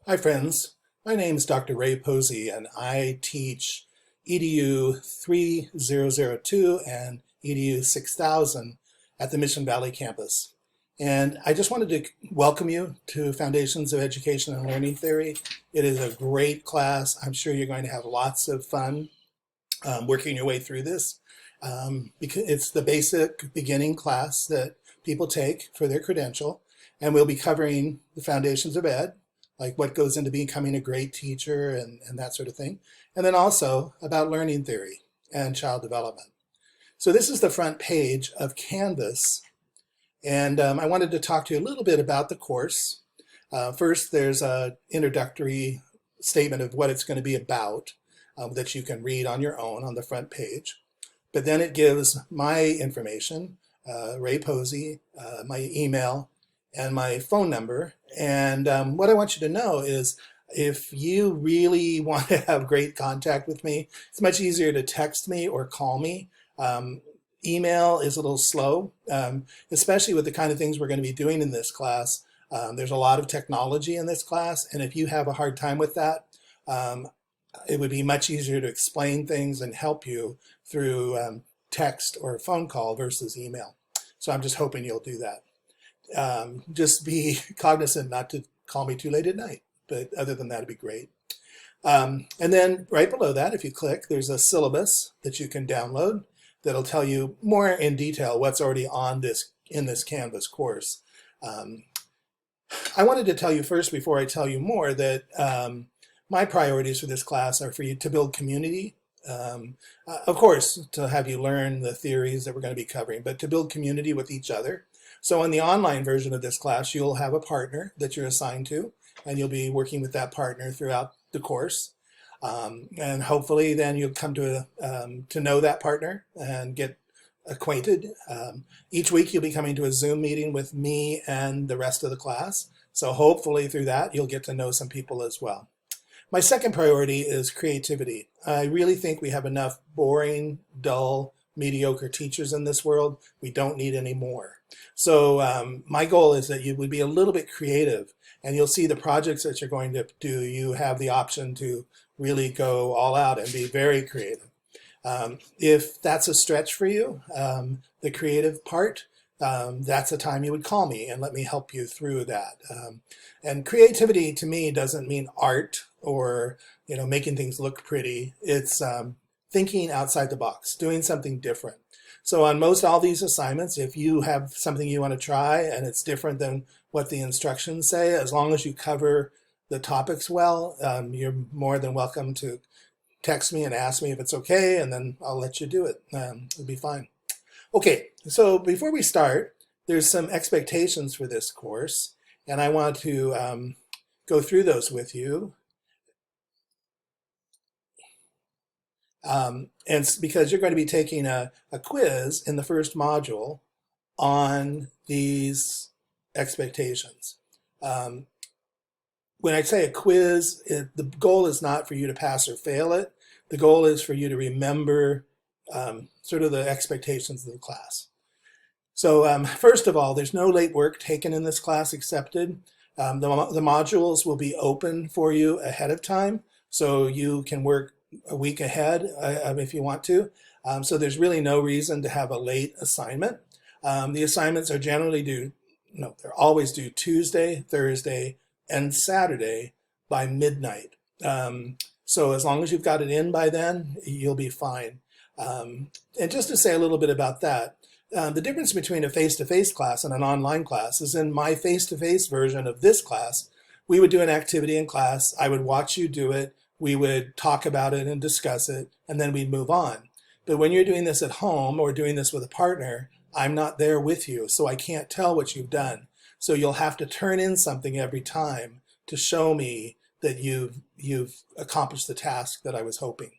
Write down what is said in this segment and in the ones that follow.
Hi friends, my name is Dr. Ray Posey and I teach EDU 3002 and EDU 6000 at the Mission Valley campus. And I just wanted to welcome you to Foundations of Education and Learning Theory. It is a great class. I'm sure you're going to have lots of fun working your way through this because it's the basic beginning class that people take for their credential. And we'll be covering the foundations of ed, like what goes into becoming a great teacher and that sort of thing. And then also about learning theory and child development. So this is the front page of Canvas. And I wanted to talk to you a little bit about the course. First, there's an introductory statement of what it's going to be about that you can read on your own on the front page. But then it gives my information, Ray Posey, my email, and my phone number. And what I want you to know is if you really want to have great contact with me, it's much easier to text me or call me. Email is a little slow, especially with the kind of things we're going to be doing in this class. There's a lot of technology in this class, and if you have a hard time with that, it would be much easier to explain things and help you through text or phone call versus email. So I'm just hoping you'll do that. Just be cognizant not to call me too late at night, but other than that, it'd be great. And then right below that, if you click, there's a syllabus that you can download that'll tell you more in detail what's already on in this Canvas course. I wanted to tell you first, before I tell you more, that my priorities for this class are for you to build community. Of course, to have you learn the theories that we're going to be covering, but to build community with each other. So in the online version of this class, you'll have a partner that you're assigned to, and you'll be working with that partner throughout the course. And hopefully then you'll come to know that partner and get acquainted. Each week you'll be coming to a Zoom meeting with me and the rest of the class. So hopefully through that you'll get to know some people as well. My second priority is creativity. I really think we have enough boring, dull, mediocre teachers in this world. We don't need any more. So my goal is that you would be a little bit creative, and you'll see the projects that you're going to do. You have the option to really go all out and be very creative. If that's a stretch for you, the creative part, that's the time you would call me and let me help you through that. And creativity to me doesn't mean art or making things look pretty. It's thinking outside the box, doing something different. So on most all these assignments, if you have something you want to try and it's different than what the instructions say, as long as you cover the topics well, you're more than welcome to text me and ask me if it's okay, and then I'll let you do it. It'll be fine. Okay, so before we start, there's some expectations for this course, and I want to go through those with you. And it's because you're going to be taking a quiz in the first module on these expectations. When I say a quiz, the goal is not for you to pass or fail it. The goal is for you to remember sort of the expectations of the class. So first of all, there's no late work taken in this class accepted. The modules will be open for you ahead of time, so you can work a week ahead if you want to. So there's really no reason to have a late assignment. The assignments are generally they're always due Tuesday, Thursday, and Saturday by midnight. So as long as you've got it in by then, you'll be fine. And just to say a little bit about that, the difference between a face-to-face class and an online class is in my face-to-face version of this class, we would do an activity in class. I would watch you do it. We would talk about it and discuss it, and then we'd move on. But when you're doing this at home or doing this with a partner, I'm not there with you, so I can't tell what you've done. So you'll have to turn in something every time to show me that you've accomplished the task that I was hoping.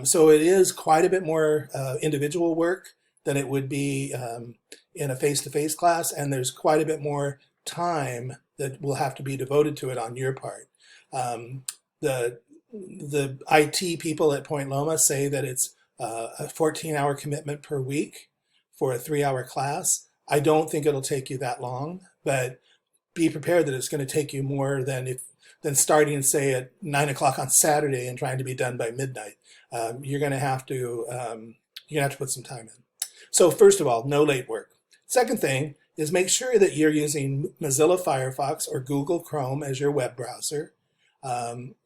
So it is quite a bit more individual work than it would be in a face-to-face class, and there's quite a bit more time that will have to be devoted to it on your part. The IT people at Point Loma say that it's a 14-hour commitment per week for a 3-hour class. I don't think it'll take you that long, but be prepared that it's going to take you more than than starting, say, at 9 o'clock on Saturday and trying to be done by midnight. You're going to have to put some time in. So first of all, no late work. Second thing is make sure that you're using Mozilla Firefox or Google Chrome as your web browser.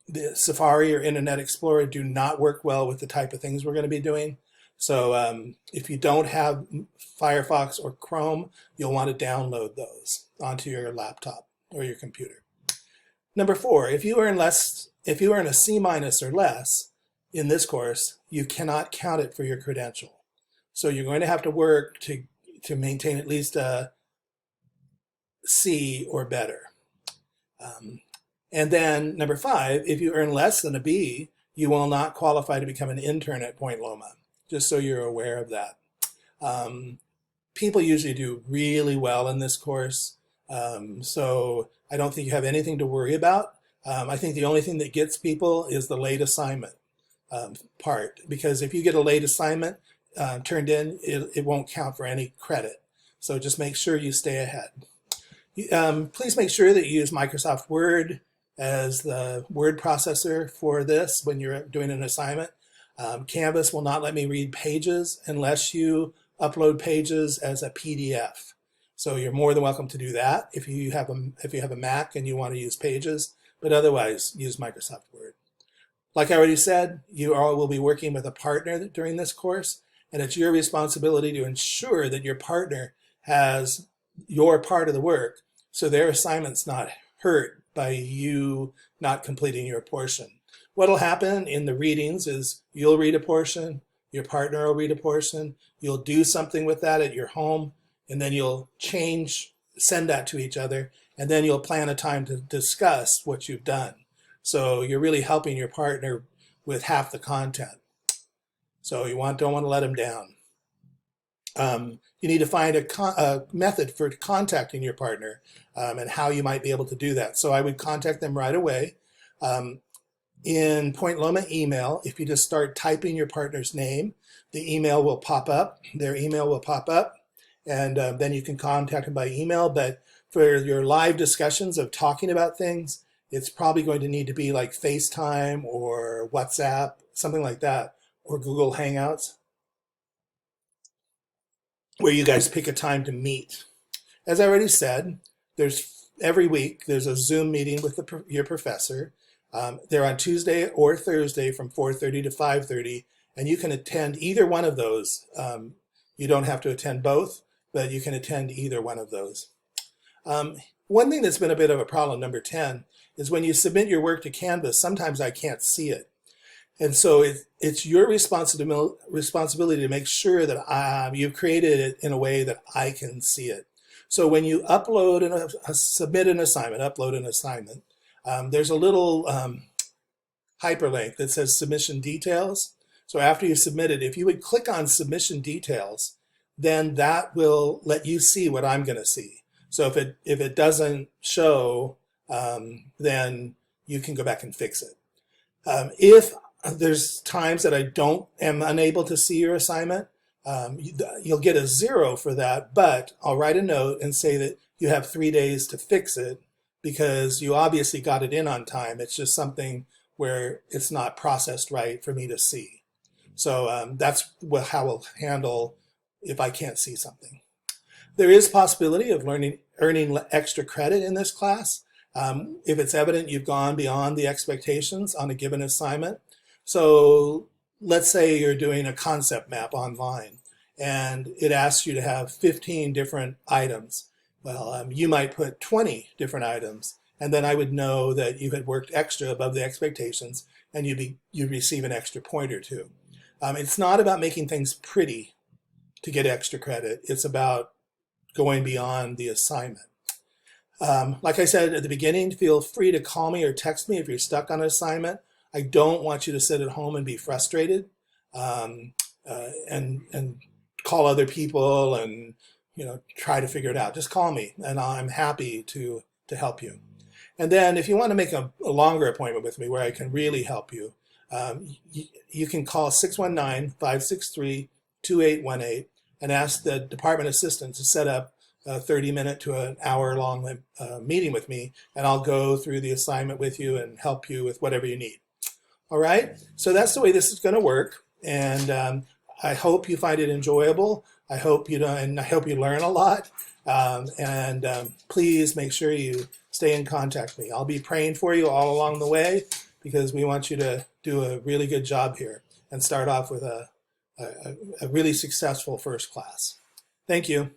The Safari or Internet Explorer do not work well with the type of things we're going to be doing. So if you don't have Firefox or Chrome, you'll want to download those onto your laptop or your computer. Number 4, if you earn a C- or less in this course, you cannot count it for your credential. So you're going to have to work to maintain at least a C or better. And then number 5, if you earn less than a B, you will not qualify to become an intern at Point Loma, just so you're aware of that. People usually do really well in this course, so I don't think you have anything to worry about. I think the only thing that gets people is the late assignment part, because if you get a late assignment turned in, it won't count for any credit. So just make sure you stay ahead. Please make sure that you use Microsoft Word as the word processor for this when you're doing an assignment. Canvas will not let me read pages unless you upload pages as a PDF. So you're more than welcome to do that if you have a Mac and you want to use Pages, but otherwise use Microsoft Word. Like I already said, you all will be working with a partner during this course, and it's your responsibility to ensure that your partner has your part of the work so their assignment's not hurt by you not completing your portion. What'll happen in the readings is you'll read a portion, your partner will read a portion, you'll do something with that at your home, and then you'll send that to each other, and then you'll plan a time to discuss what you've done. So you're really helping your partner with half the content. So you don't want to let them down. You need to find a method for contacting your partner and how you might be able to do that. So I would contact them right away. In Point Loma email, if you just start typing your partner's name, the email will pop up, their email will pop up, and then you can contact them by email. But for your live discussions of talking about things, it's probably going to need to be like FaceTime or WhatsApp, something like that, or Google Hangouts, where you guys pick a time to meet. As I already said, every week there's a Zoom meeting with your professor. They're on Tuesday or Thursday from 4:30 to 5:30, and you can attend either one of those. You don't have to attend both, but you can attend either one of those. One thing that's been a bit of a problem, number 10, is when you submit your work to Canvas, sometimes I can't see it. And so it's your responsibility to make sure that you've created it in a way that I can see it. So when you upload and submit an assignment, there's a little hyperlink that says submission details. So after you submit it, if you would click on submission details, then that will let you see what I'm going to see. So if it doesn't show, then you can go back and fix it. If there's times that I am unable to see your assignment, you'll get a 0 for that, but I'll write a note and say that you have 3 days to fix it because you obviously got it in on time. It's just something where it's not processed right for me to see. So that's how we'll handle if I can't see something. There is possibility of earning extra credit in this class if it's evident you've gone beyond the expectations on a given assignment. So let's say you're doing a concept map online and it asks you to have 15 different items. Well, you might put 20 different items, and then I would know that you had worked extra above the expectations, and you'd receive an extra point or two. It's not about making things pretty to get extra credit. It's about going beyond the assignment. Like I said at the beginning, feel free to call me or text me if you're stuck on an assignment. I don't want you to sit at home and be frustrated and call other people and try to figure it out. Just call me, and I'm happy to help you. And then if you want to make a longer appointment with me where I can really help you, you can call 619-563-2818 and ask the department assistant to set up a 30-minute to an hour-long meeting with me, and I'll go through the assignment with you and help you with whatever you need. All right, so that's the way this is going to work, and I hope you find it enjoyable. I hope you learn a lot, please make sure you stay in contact with me. I'll be praying for you all along the way because we want you to do a really good job here and start off with a really successful first class. Thank you.